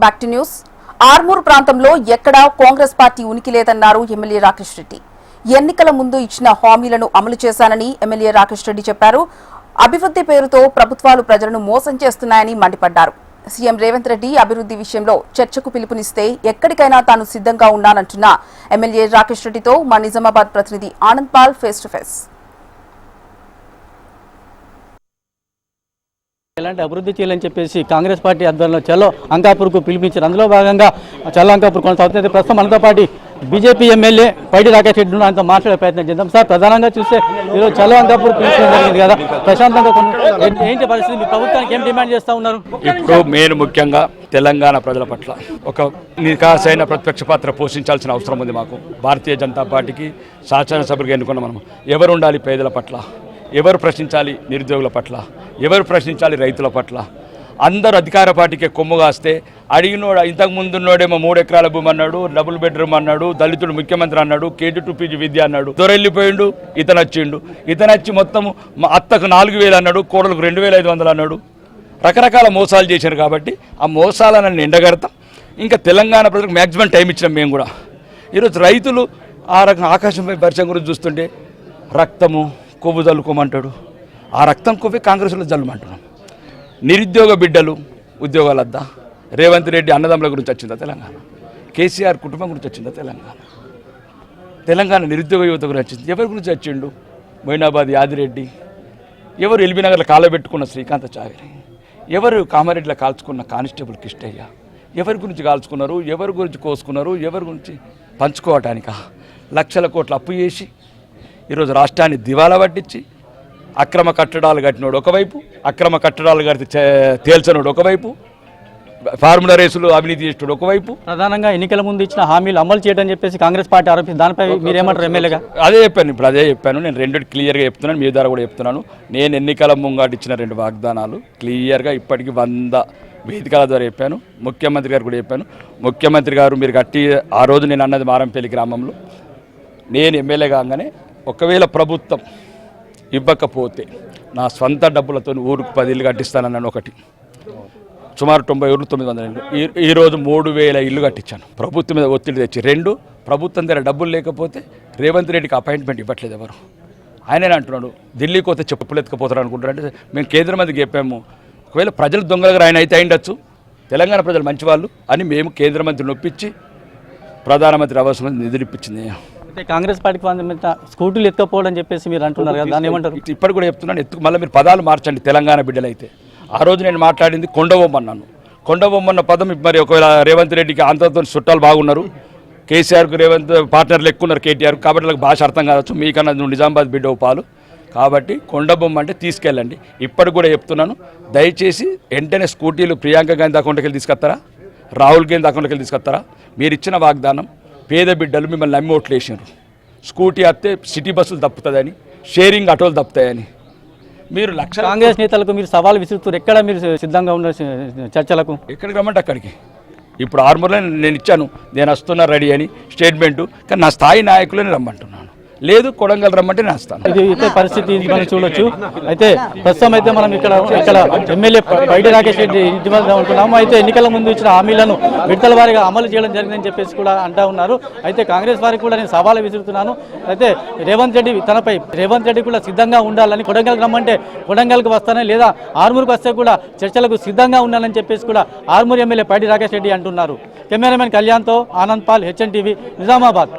Back to news. Armoor ప్రాంతంలో ఎక్కడా Congress party ఉనికి లేదన్నారు ఎమ్మెల్యే రాకేష్ రెడ్డి. ఎన్నికల ముందు ఇచ్చిన హామీలను అమలు చేశానని ఎమ్మెల్యే రాకేష్ రెడ్డి చెప్పారు. అభివృద్ధి పేరుతో ప్రభుత్వాలు ప్రజలను మోసం చేస్తున్నాయని మండిపడ్డారు. సీఎం రేవంత్ రెడ్డి అభివృద్ధి విషయంలో చర్చకు పిలుపునిస్తే ఎక్కడికైనా తాను సిద్ధంగా ఉన్నానంటున్న ఎమ్మెల్యే రాకేష్ రెడ్డితో మా నిజామాబాద్ ప్రతినిధి Anand Paul face to face. ఎలాంటి అభివృద్ధి చేయాలని చెప్పేసి కాంగ్రెస్ పార్టీ ఆధ్వర్యంలో చలో అంకాపూర్కు పిలిపించారు. అందులో భాగంగా చలో అంకాపూర్ కొనసాగుతుంది. ప్రస్తుతం మనతో పాటు బీజేపీ ఎమ్మెల్యే పైడి రాకేష్ రెడ్డి ఆయనతో మాట్లాడే ప్రయత్నం చేద్దాం. సార్, ప్రధానంగా చూస్తే ఈరోజు చలో అంకాపూర్ పిలిపించడం జరిగింది కదా, ప్రశాంతంగా ఏంటి పరిస్థితి? మీ ప్రభుత్వానికి ఏం డిమాండ్ చేస్తూ ఉన్నారు? ఇప్పుడు మెయిన్ ముఖ్యంగా తెలంగాణ ప్రజల పట్ల ఒక నికాసైన ప్రతిపక్ష పాత్ర పోషించాల్సిన అవసరం ఉంది. మాకు భారతీయ జనతా పార్టీకి శాసనసభ్యులుగా ఎన్నుకున్న మనం ఎవరు ఉండాలి? పేదల పట్ల ఎవరు ప్రశ్నించాలి? నిరుద్యోగుల పట్ల ఎవరు ప్రశ్నించాలి? రైతుల పట్ల. అందరూ అధికార పార్టీకి కొమ్ము కాస్తే అడిగినోడు ఇంతకుముందున్నోడేమో 3 ఎకరాల భూమి అన్నాడు, డబుల్ బెడ్రూమ్ అన్నాడు, దళితుడు ముఖ్యమంత్రి అన్నాడు, KG to PG విద్య అన్నాడు, దొరెళ్ళిపోయిండు. ఇతను వచ్చి మొత్తము మా అత్తకు 4,000 అన్నాడు, కోడలకు 2,500 అన్నాడు. రకరకాల మోసాలు చేశారు. కాబట్టి ఆ మోసాలను ఎండగడతాం. ఇంకా తెలంగాణ ప్రజలకు మ్యాక్సిమం టైం ఇచ్చినాం మేము కూడా. ఈరోజు రైతులు ఆ రకంగా ఆకాశంపై పరిచయం గురించి చూస్తుంటే రక్తము కొవ్వు జల్లుకోమంటాడు. ఆ రక్తం కొవ్వి కాంగ్రెస్లో జల్లుమంటున్నాం. నిరుద్యోగ బిడ్డలు ఉద్యోగాలద్దా? రేవంత్ రెడ్డి అన్నదమ్ముల గురించి వచ్చిందా తెలంగాణ? కేసీఆర్ కుటుంబం గురించి వచ్చిందా తెలంగాణ నిరుద్యోగ యువత గురించి వచ్చింది. ఎవరి గురించి వచ్చిండు? మొయినాబాద్ యాదిరెడ్డి, ఎవరు ఎల్బీనగర్లో కాలబెట్టుకున్న శ్రీకాంత చాగరి, ఎవరు కామారెడ్డిలో కాల్చుకున్న కానిస్టేబుల్ కిష్టయ్య, ఎవరి గురించి కాల్చుకున్నారు? ఎవరి గురించి కోసుకున్నారు? ఎవరి గురించి పంచుకోవటానిక లక్షల కోట్ల అప్పు చేసి ఈరోజు రాష్ట్రాన్ని దివాలా పట్టించి అక్రమ కట్టడాలు కట్టినోడు ఒకవైపు, అక్రమ కట్టడాలు కడితే తేల్చనోడు ఒకవైపు, ఫార్ములా రేసులు అవినీతి చేసినోడు ఒకవైపు. ప్రధానంగా ఎన్నికల ముందు ఇచ్చిన హామీలు అమలు చేయడం చెప్పేసి కాంగ్రెస్ పార్టీ ఆరోపిస్తుంది. దానిపై మీరేమంటారు ఎమ్మెల్యేగా? అదే చెప్పాను, ఇప్పుడు అదే చెప్పాను. నేను 2 క్లియర్గా చెప్తున్నాను, మీ ద్వారా కూడా చెప్తున్నాను. నేను ఎన్నికల ముంగాటి ఇచ్చిన 2 వాగ్దానాలు క్లియర్గా ఇప్పటికీ 100 వేదికల ద్వారా చెప్పాను. ముఖ్యమంత్రి గారు కూడా చెప్పాను. ముఖ్యమంత్రి గారు మీరు గట్టి ఆ రోజు నేను అన్నది మారంపల్లి గ్రామంలో నేను ఎమ్మెల్యే కాగానే ఒకవేళ ప్రభుత్వం ఇవ్వకపోతే నా స్వంత డబ్బులతో ఊరికి 10 ఇళ్ళు కట్టిస్తానన్నాను. ఒకటి సుమారు 90 ఊర్లు 900 ఇళ్ళు. ఈరోజు 3,000 ఇళ్ళు కట్టించాను. ప్రభుత్వం మీద ఒత్తిడి తెచ్చి 2 ప్రభుత్వం దగ్గర డబ్బులు లేకపోతే రేవంత్ రెడ్డికి అపాయింట్మెంట్ ఇవ్వట్లేదు ఎవరు. ఆయనే అంటున్నాడు ఢిల్లీకి పోతే చెప్పులు ఎత్తుకుపోతారు అనుకుంటారంటే మేము కేంద్ర మంత్రికి చెప్పాము. ఒకవేళ ప్రజలు దొంగలుగా ఆయన అయితే అయిండొచ్చు, తెలంగాణ ప్రజలు మంచివాళ్ళు అని మేము కేంద్ర మంత్రిని ఒప్పించి ప్రధానమంత్రి ఆవాస్ నిధులు ఇప్పించింది. కాంగ్రెస్ పార్టీకి స్కూటీలు ఎత్తుకపోవడం చెప్పేసి మీరు అంటున్నారు కదా, దాన్ని ఏమంటారు? ఇప్పటి కూడా చెప్తున్నాను, మళ్ళీ మీరు పదాలు మార్చండి. తెలంగాణ బిడ్డలైతే ఆ రోజు నేను మాట్లాడింది కొండబొమ్మన్నాను. కొండబొమ్మన్న పదం మరి ఒకవేళ రేవంత్ రెడ్డికి ఆంధ్రతో చుట్టాలు బాగున్నారు, కేసీఆర్కు రేవంత్ పార్ట్నర్లు ఎక్కున్నారు, కేటీఆర్, కాబట్టి వాళ్ళకి భాష అర్థం కావచ్చు. మీకన్నా నిజామాబాద్ బిడ్డ పాలు కాబట్టి కొండబొమ్మ అంటే తీసుకెళ్ళండి. ఇప్పటికి కూడా చెప్తున్నాను, దయచేసి వెంటనే స్కూటీలు ప్రియాంక గాంధీ అకౌంట్కి వెళ్ళి తీసుకొస్తారా, రాహుల్ గాంధీ అకౌంట్కి వెళ్ళి తీసుకొస్తారా? మీరు ఇచ్చిన వాగ్దానం పేద బిడ్డలు మిమ్మల్ని నమ్మి ఓట్లు వేసినారు. స్కూటీ వస్తే సిటీ బస్సులు తప్పుతుందని, షేరింగ్ ఆటోలు తప్పుతాయని మీరు కాంగ్రెస్ నేతలకు మీరు సవాల్ విసురుతారు. ఎక్కడ మీరు సిద్ధంగా ఉన్న చర్చలకు? ఎక్కడికి రమ్మంటే అక్కడికి. ఇప్పుడు ఆర్మూర్లో నేను ఇచ్చాను, నేను వస్తున్నా రెడీ అని స్టేట్మెంటు. కానీ నా స్థాయి నాయకులని రమ్మంటున్నాను. లేదు కొడంగల్ రమ్మంటే నేస్తాను. ఇది ఇతర పరిస్థితి మనం చూడొచ్చు. అయితే ప్రస్తుతం అయితే మనం ఇక్కడ ఎమ్మెల్యే పైడి రాకేష్ రెడ్డి ఇంటి వద్ద ఉంటున్నాము. అయితే ఎన్నికల ముందు ఇచ్చిన హామీలను విడతల వారీగా అమలు చేయడం జరిగిందని చెప్పేసి కూడా అంటా ఉన్నారు. అయితే కాంగ్రెస్ వారికి కూడా నేను సవాలు విసురుతున్నాను. అయితే రేవంత్ రెడ్డి కూడా సిద్ధంగా ఉండాలని, కొడంగల్కి రమ్మంటే కొడంగల్కి వస్తానే, లేదా ఆర్మూర్కి వస్తే కూడా చర్చలకు సిద్ధంగా ఉండాలని చెప్పేసి కూడా ఆర్మూర్ ఎమ్మెల్యే పైడి రాకేష్ రెడ్డి అంటున్నారు. కెమెరామెన్ కళ్యాణ్తో ఆనంద్ పాల్, HN TV, నిజామాబాద్.